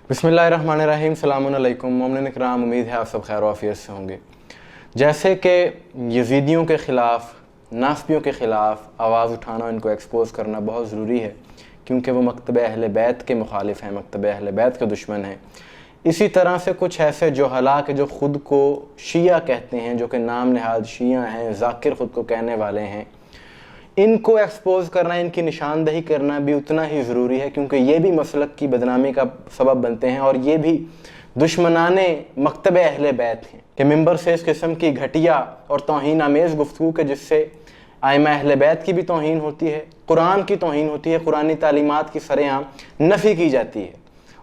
बिस्मिल्लाहिर्रहमानिर्रहीम, सलामुन अलैकुम मोमिन इकराम। उम्मीद है आप सब खैर वाफियत से होंगे। जैसे कि यजीदियों के ख़िलाफ़, नास्बियों के ख़िलाफ़ आवाज़ उठाना, इनको एक्सपोज़ करना बहुत ज़रूरी है, क्योंकि वो मकतब अहले बैत के मुखालिफ हैं, मकतब अहले बैत के दुश्मन हैं। इसी तरह से कुछ ऐसे जोहला के जो ख़ुद को शिया कहते हैं, जो कि नाम नहाद शिया हैं, ज़ाकिर ख़ुद को कहने वाले हैं, इनको एक्सपोज़ करना, इनकी निशानदही करना भी उतना ही ज़रूरी है, क्योंकि ये भी मसलक की बदनामी का सबब बनते हैं और ये भी दुश्मनाने मकतब अहले बैत हैं कि मिंबर से इस किस्म की घटिया और तौहीन आमेज़ गुफ्तगू के जिससे आइमा अहले बैत की भी तौहीन होती है, कुरान की तौहीन होती है, कुरानी तालीमात की सरेआम नफ़ी की जाती है।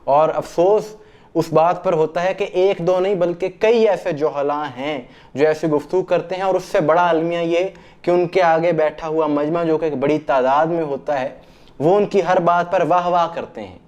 और अफसोस उस बात पर होता है कि एक दो नहीं बल्कि कई ऐसे जोहला हैं जो ऐसी गुफ्तगू करते हैं, और उससे बड़ा अलमिया ये कि उनके आगे बैठा हुआ मजमा, जो कि एक बड़ी तादाद में होता है, वो उनकी हर बात पर वाह वाह करते हैं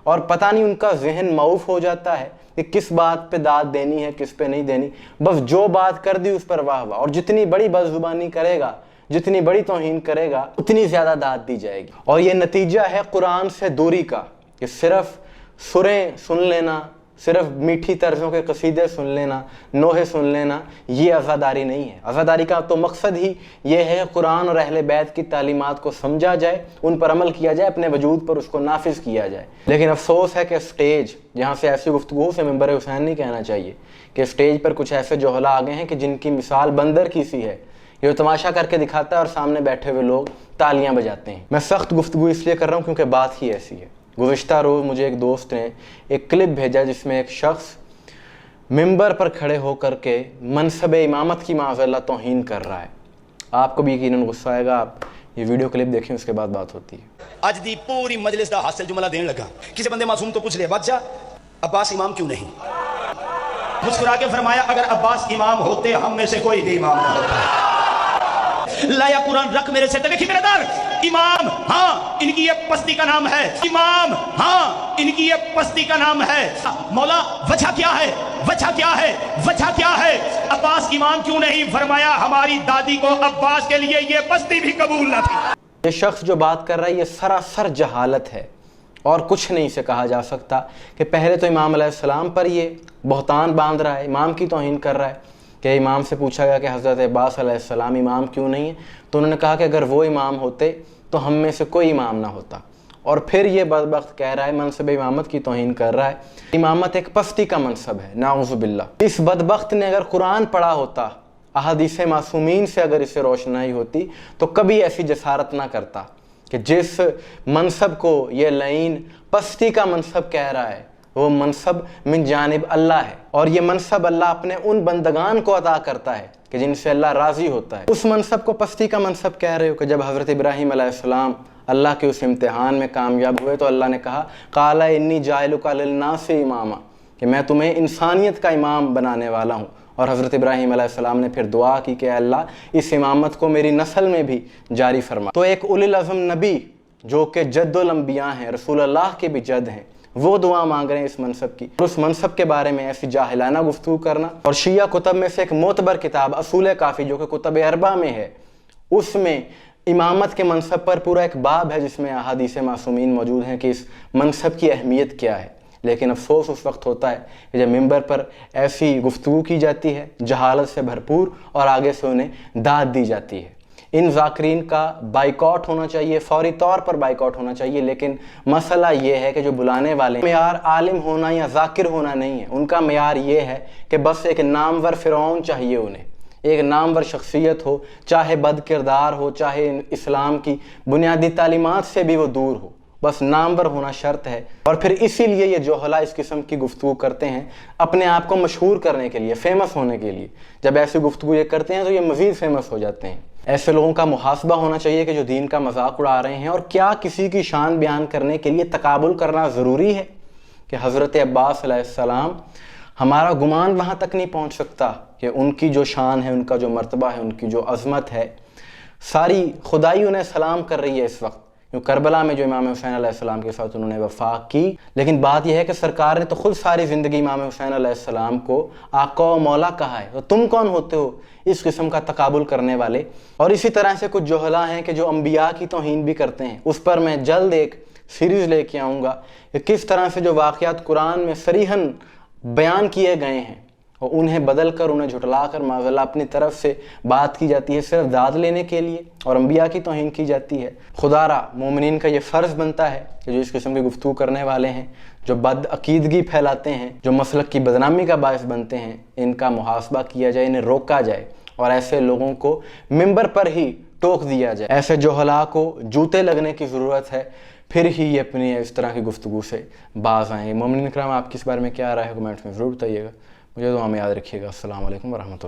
और पता नहीं उनका जहन मऊफ हो जाता है कि किस बात पे दाद देनी है, किस पे नहीं देनी। बस जो बात कर दी उस पर वाह वाह, और जितनी बड़ी बदजुबानी करेगा, जितनी बड़ी तौहीन करेगा, उतनी ज़्यादा दाद दी जाएगी। और ये नतीजा है कुरान से दूरी का कि सिर्फ सुरें सुन लेना, सिर्फ मीठी तर्ज़ों के कसीदे सुन लेना, नोहे सुन लेना, ये अज़ादारी नहीं है। अज़ादारी का तो मकसद ही ये है कि कुरान और अहले बैत की तालीमात को समझा जाए, उन पर अमल किया जाए, अपने वजूद पर उसको नाफिज किया जाए। लेकिन अफसोस है कि स्टेज, जहाँ से ऐसी गुफ्तगू से मिंबर हुसैन नहीं कहना चाहिए, कि स्टेज पर कुछ ऐसे जोहला आ गए हैं कि जिनकी मिसाल बंदर की सी है। ये तमाशा करके दिखाता है और सामने बैठे हुए लोग तालियाँ बजाते हैं। मैं सख्त गुफ्तगू इसलिए कर रहा हूँ क्योंकि बात ही ऐसी है। गुज़िश्ता रोज़ मुझे एक दोस्त ने एक क्लिप भेजा जिसमें एक शख्स मिंबर पर खड़े होकर के मनसब इमामत की माज़अल्लाह तौहीन कर रहा है। आपको भी यकीनन गुस्सा आएगा, आप ये वीडियो क्लिप देखें, उसके बाद बात होती है। अज दी पूरी मजलिस दा हासिल जुमला देने लगा। किसी बंदे मासूम तो पूछ ले, बादशाह अब्बास इमाम क्यों नहीं? मुस्कुरा के फरमाया, अगर अब्बास इमाम होते हम में से कोई भी इमाम ना होता। लाया कुरान रख मेरे से, देखिए मेरे दर इमाम, हाँ इनकी ये पस्ती का नाम है इमाम, हाँ इनकी ये पस्ती का नाम है। मौला वजह क्या है, वजह क्या है, वजह क्या है? अब्बास इमाम क्यों नहीं? फरमाया हमारी दादी को अब्बास के लिए ये पस्ती भी कबूल न थी। ये शख्स जो बात कर रहा है ये सरासर जहालत है और कुछ नहीं से कहा जा सकता कि पहले तो इमाम अलैहिस्सलाम पर ये बहतान बांध रहा है, इमाम की तौहीन कर रहा है। कि इमाम से पूछा गया कि हज़रत अब्बास अलैहिस्सलाम इमाम क्यों नहीं है, तो उन्होंने कहा कि अगर वो इमाम होते तो हम में से कोई इमाम ना होता। और फिर ये बदबख्त कह रहा है, मनसब इमामत की तौहीन कर रहा है, इमामत एक पस्ती का मनसब है, नाउज़ु बिल्लाह। इस बदबख्त ने अगर कुरान पढ़ा होता, अहादीस मासूमीन से अगर इसे रोशनाई होती, तो कभी ऐसी जसारत ना करता कि जिस मनसब को ये लईन पस्ती का मनसब कह रहा है, वो मनसब मिन जानिब अल्लाह है। और ये मनसब अल्लाह अपने उन बंदगान को अता करता है कि जिनसे अल्लाह राज़ी होता है। उस मनसब को पस्ती का मनसब कह रहे हो कि जब हज़रत इब्राहीम अलैहिस्सलाम अल्लाह के उस इम्तिहान में कामयाब हुए तो अल्लाह ने कहा, काला इन्नी जाइलुका लिन्नासि इमामा, कि मैं तुम्हें इंसानियत का इमाम बनाने वाला हूँ। और हज़रत इब्राहीम अलैहिस्सलाम ने फिर दुआ की कि अल्लाह इस इमामत को मेरी नस्ल में भी जारी फरमा। तो एक उलिल अज़म नबी जो कि जद्दुल अंबिया हैं, रसूल अल्लाह के भी जद हैं, वो दुआ मांग रहे हैं इस मनसब की। उस मनसब के बारे में ऐसी जाहिलाना गुफ्तगू करना। और शिया कुतब में से एक मोतबर किताब असूल काफ़ी, जो कि कुतब अरबा में है, उसमें इमामत के मनसब पर पूरा एक बाब है जिसमें अहादीस मासूमीन मौजूद हैं कि इस मनसब की अहमियत क्या है। लेकिन अफसोस उस वक्त होता है कि जब मिंबर पर ऐसी गुफ्तगू की जाती है जहालत से भरपूर, और आगे से उन्हें दाद दी जाती है। इन ज़ाकिरीन का बाइकॉट होना चाहिए, फौरी तौर पर बाइकॉट होना चाहिए। लेकिन मसला ये है कि जो बुलाने वाले मेयार आलिम होना या ज़ाकिर होना नहीं है, उनका मेयार ये है कि बस एक नामवर फ़िरौन चाहिए उन्हें, एक नामवर शख्सियत हो, चाहे बद किरदार हो, चाहे इस्लाम की बुनियादी तालीमात से भी वो दूर हो, बस नामवर होना शर्त है। और फिर इसीलिए ये जोहला इस किस्म की गुफ्तगू करते हैं अपने आप को मशहूर करने के लिए, फेमस होने के लिए। जब ऐसी गुफ्तगू ये करते हैं तो ये मज़ीद फेमस हो जाते हैं। ऐसे लोगों का मुहासबा होना चाहिए कि जो दीन का मजाक उड़ा रहे हैं। और क्या किसी की शान बयान करने के लिए तकाबुल करना ज़रूरी है कि हज़रत अब्बास अलैहिस्सलाम, हमारा गुमान वहाँ तक नहीं पहुँच सकता कि उनकी जो शान है, उनका जो मर्तबा है, उनकी जो अज़मत है, सारी खुदाई उन्हें सलाम कर रही है इस वक्त। करबला में जो इमाम हुसैन अलैहिस्सलाम के साथ उन्होंने वफा की। लेकिन बात यह है कि सरकार ने तो खुद सारी ज़िंदगी इमाम हुसैन अलैहिस्सलाम को आका व मौला कहा है, तो तुम कौन होते हो इस किस्म का तकाबुल करने वाले? और इसी तरह से कुछ जोहला हैं कि जो अंबिया की तौहीन भी करते हैं। उस पर मैं जल्द एक سیریز لے کے آؤں گا کہ کس طرح سے جو واقعات قرآن میں صریحاً بیان کیے گئے ہیں اور انہیں بدل کر انہیں جھٹلا کر معاذ اللہ اپنی طرف سے بات کی جاتی ہے صرف داد لینے کے لیے اور انبیاء کی توہین کی جاتی ہے۔ خدا را مومنین کا یہ فرض بنتا ہے کہ جو اس قسم کی گفتگو کرنے والے ہیں، جو بد عقیدگی پھیلاتے ہیں، جو مسلک کی بدنامی کا باعث بنتے ہیں، ان کا محاسبہ کیا جائے، انہیں روکا جائے اور ایسے لوگوں کو ممبر پر ہی ٹوک دیا جائے۔ ایسے جہلاء کو جوتے لگنے کی ضرورت ہے، پھر ہی یہ اپنی اس طرح کی گفتگو سے باز آئیں گے۔ مومنین کرام، آپ کی اس بارے میں کیا رائے ہے؟ کمنٹس میں ضرور بتائیے گا۔ مجھے دعا میں یاد رکھیے گا۔ السلام علیکم ورحمۃ اللہ۔